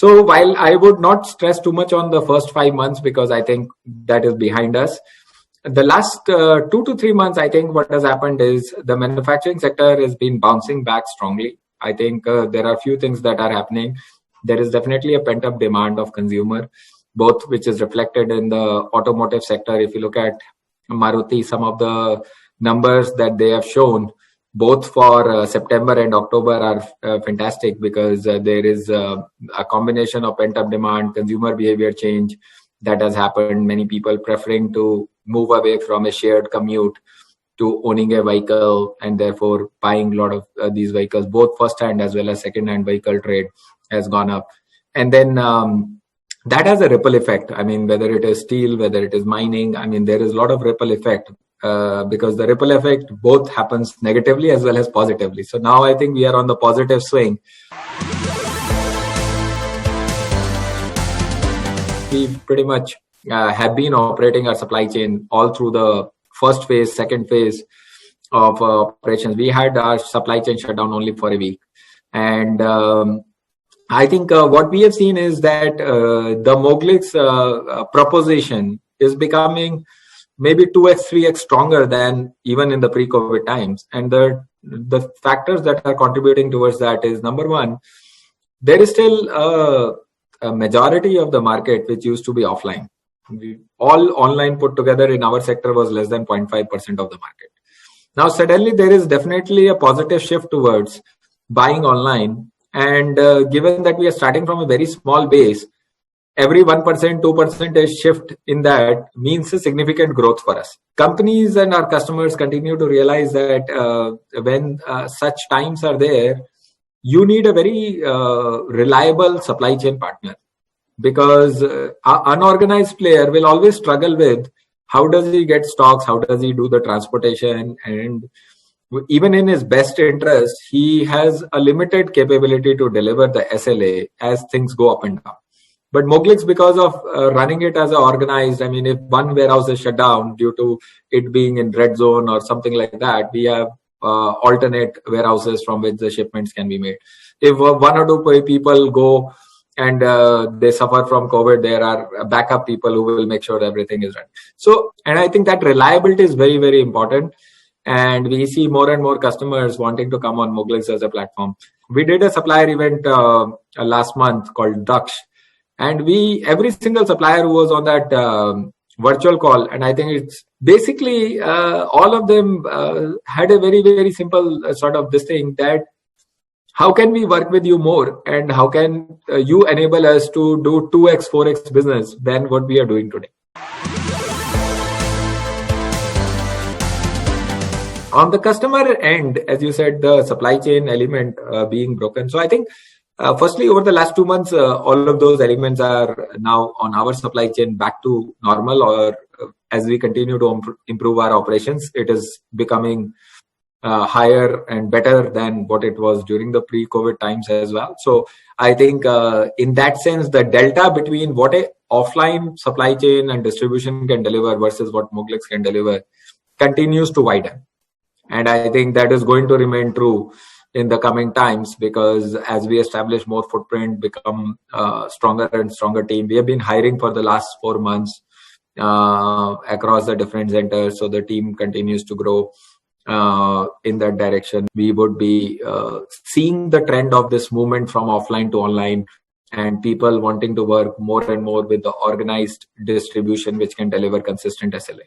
So while I would not stress too much on the first 5 months, because I think that is behind us, the last 2 to 3 months, I think what has happened is the manufacturing sector has been bouncing back strongly. I think there are a few things that are happening. There is definitely a pent-up demand of consumer, both which is reflected in the automotive sector. If you look at Maruti, some of the numbers that they have shown, both for September and October, are fantastic, because there is a combination of pent-up demand, consumer behavior change that has happened. Many people preferring to move away from a shared commute to owning a vehicle, and therefore buying a lot of these vehicles, both first-hand as well as second-hand vehicle trade has gone up. And then that has a ripple effect. I mean, whether it is steel, whether it is mining, I mean, there is a lot of ripple effect. Because the ripple effect both happens negatively as well as positively. So now I think we are on the positive swing. We pretty much have been operating our supply chain all through the first phase, second phase of operations. We had our supply chain shut down only for a week. And I think what we have seen is that the Moglix proposition is becoming maybe 2x, 3x stronger than even in the pre-COVID times. And the factors that are contributing towards that is, number one, there is still a majority of the market which used to be offline. All online put together in our sector was less than 0.5% of the market. Now, suddenly there is definitely a positive shift towards buying online. And given that we are starting from a very small base, every 1%, 2% shift in that means a significant growth for us. Companies and our customers continue to realize that when such times are there, you need a very reliable supply chain partner, because an unorganized player will always struggle with how does he get stocks, how does he do the transportation, and even in his best interest, he has a limited capability to deliver the SLA as things go up and down. But Moglix, because of running it as an organized, I mean, if one warehouse is shut down due to it being in red zone or something like that, we have alternate warehouses from which the shipments can be made. If one or two people go and they suffer from COVID, there are backup people who will make sure everything is right. So, and I think that reliability is very, very important. And we see more and more customers wanting to come on Moglix as a platform. We did a supplier event last month called Daksh. And every single supplier who was on that virtual call, and I think it's basically all of them had a very, very simple sort of this thing, that how can we work with you more, and how can you enable us to do 2x, 4x business than what we are doing today. On the customer end, as you said, the supply chain element being broken. So I think firstly, over the last 2 months, all of those elements are now on our supply chain back to normal, or as we continue to improve our operations, it is becoming higher and better than what it was during the pre-COVID times as well. So I think in that sense, the delta between what a offline supply chain and distribution can deliver versus what Moglix can deliver continues to widen. And I think that is going to remain true in the coming times, because as we establish more footprint, become stronger and stronger team. We have been hiring for the last 4 months across the different centers, so the team continues to grow in that direction. We would be seeing the trend of this movement from offline to online, and people wanting to work more and more with the organized distribution which can deliver consistent SLA.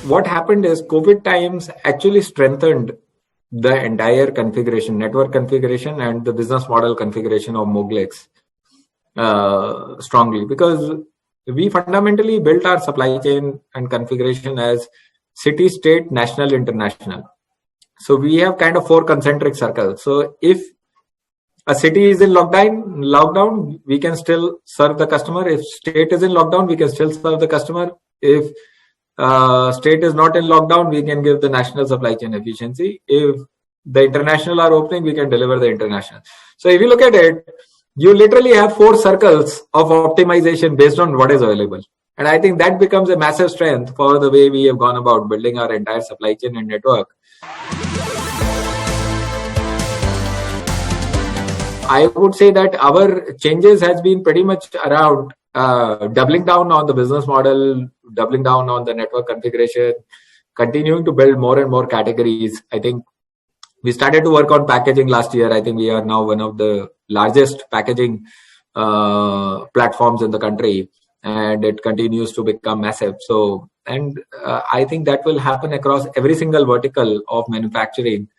What happened is COVID times actually strengthened the entire configuration, network configuration, and the business model configuration of Moglix strongly, because we fundamentally built our supply chain and configuration as city, state, national, international. So we have kind of 4 concentric circles. So if a city is in lockdown, we can still serve the customer. If state is in lockdown, we can still serve the customer. If state is not in lockdown, we can give the national supply chain efficiency. If the international are opening, we can deliver the international. So if you look at it, you literally have 4 circles of optimization based on what is available. And I think that becomes a massive strength for the way we have gone about building our entire supply chain and network. I would say that our changes has been pretty much around doubling down on the business model, doubling down on the network configuration, continuing to build more and more categories. I think we started to work on packaging last year. I think we are now one of the largest packaging platforms in the country, and it continues to become massive. So, and I think that will happen across every single vertical of manufacturing,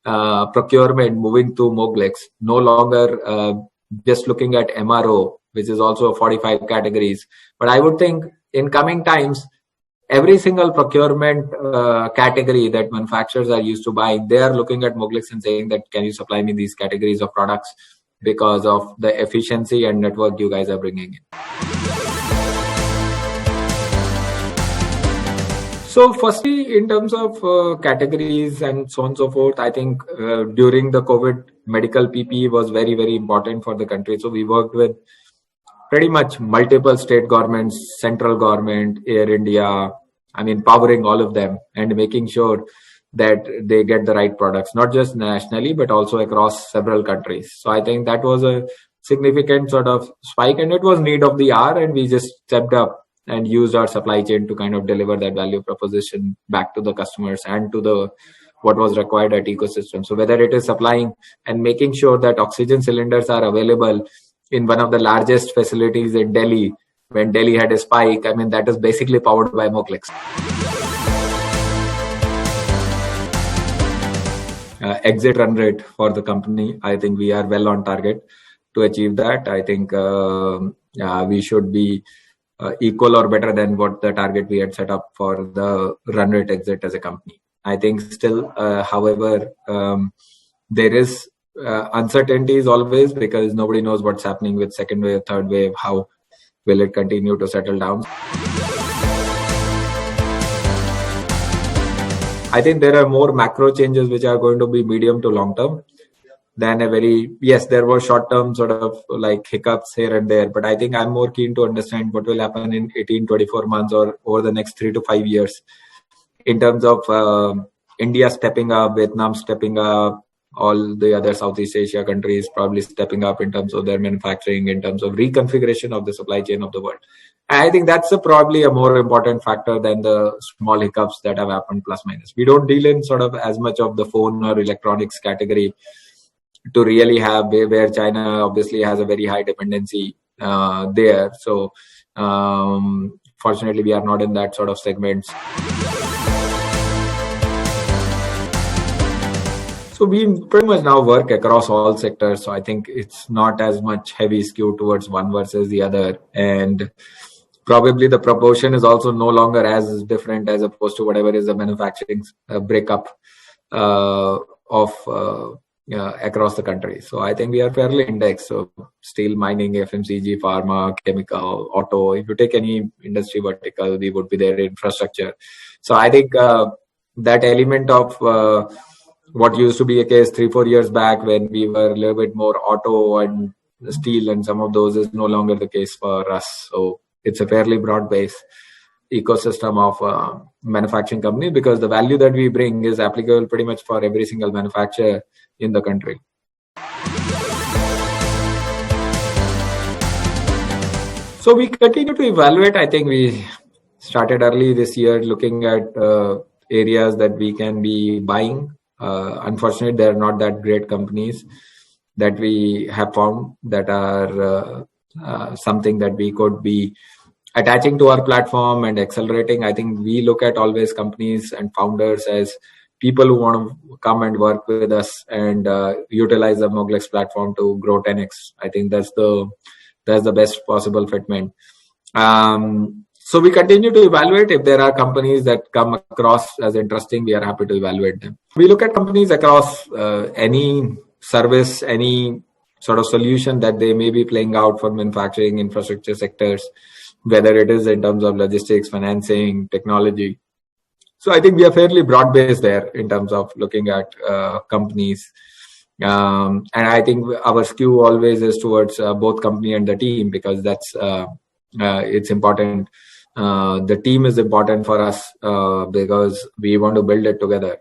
procurement, moving to Moglix, no longer just looking at MRO, which is also 45 categories. But I would think in coming times, every single procurement category that manufacturers are used to buying, they are looking at Moglix and saying that, can you supply me these categories of products because of the efficiency and network you guys are bringing in. So firstly, in terms of categories and so on and so forth, I think during the COVID, medical PPE was very, very important for the country. So we worked with pretty much multiple state governments, central government, Air India, powering all of them and making sure that they get the right products, not just nationally, but also across several countries. So I think that was a significant sort of spike, and it was need of the hour, and we just stepped up and used our supply chain to kind of deliver that value proposition back to the customers and to the what was required at ecosystem. So whether it is supplying and making sure that oxygen cylinders are available in one of the largest facilities in Delhi, when Delhi had a spike, that is basically powered by Moglix. Exit run rate for the company, I think we are well on target to achieve that. I think we should be equal or better than what the target we had set up for the run rate exit as a company. I think still, however, there is uncertainties always, because nobody knows what's happening with second wave, third wave, how will it continue to settle down. I think there are more macro changes which are going to be medium to long term than there were short term sort of like hiccups here and there, but I think I'm more keen to understand what will happen in 18, 24 months or over the next 3 to 5 years in terms of India stepping up, Vietnam stepping up, all the other Southeast Asia countries probably stepping up in terms of their manufacturing, in terms of reconfiguration of the supply chain of the world. I think that's probably a more important factor than the small hiccups that have happened plus minus. We don't deal in sort of as much of the phone or electronics category to really have where China obviously has a very high dependency there. So fortunately, we are not in that sort of segments. So we pretty much now work across all sectors. So I think it's not as much heavy skew towards one versus the other. And probably the proportion is also no longer as different as opposed to whatever is the manufacturing breakup across the country. So I think we are fairly indexed. So steel, mining, FMCG, pharma, chemical, auto, if you take any industry vertical, we would be there, infrastructure. So I think that element of what used to be a case 3-4 years back when we were a little bit more auto and steel and some of those is no longer the case for us. So it's a fairly broad-based ecosystem of manufacturing company, because the value that we bring is applicable pretty much for every single manufacturer in the country. So we continue to evaluate. I think we started early this year looking at areas that we can be buying. Unfortunately, there are not that great companies that we have found that are something that we could be attaching to our platform and accelerating. I think we look at always companies and founders as people who want to come and work with us and utilize the Moglix platform to grow 10x. I think that's the best possible fitment. So we continue to evaluate. If there are companies that come across as interesting, we are happy to evaluate them. We look at companies across any service, any sort of solution that they may be playing out for manufacturing, infrastructure sectors, whether it is in terms of logistics, financing, technology. So I think we are fairly broad-based there in terms of looking at companies. And I think our skew always is towards both company and the team, because that's it's important. The team is important for us because we want to build it together.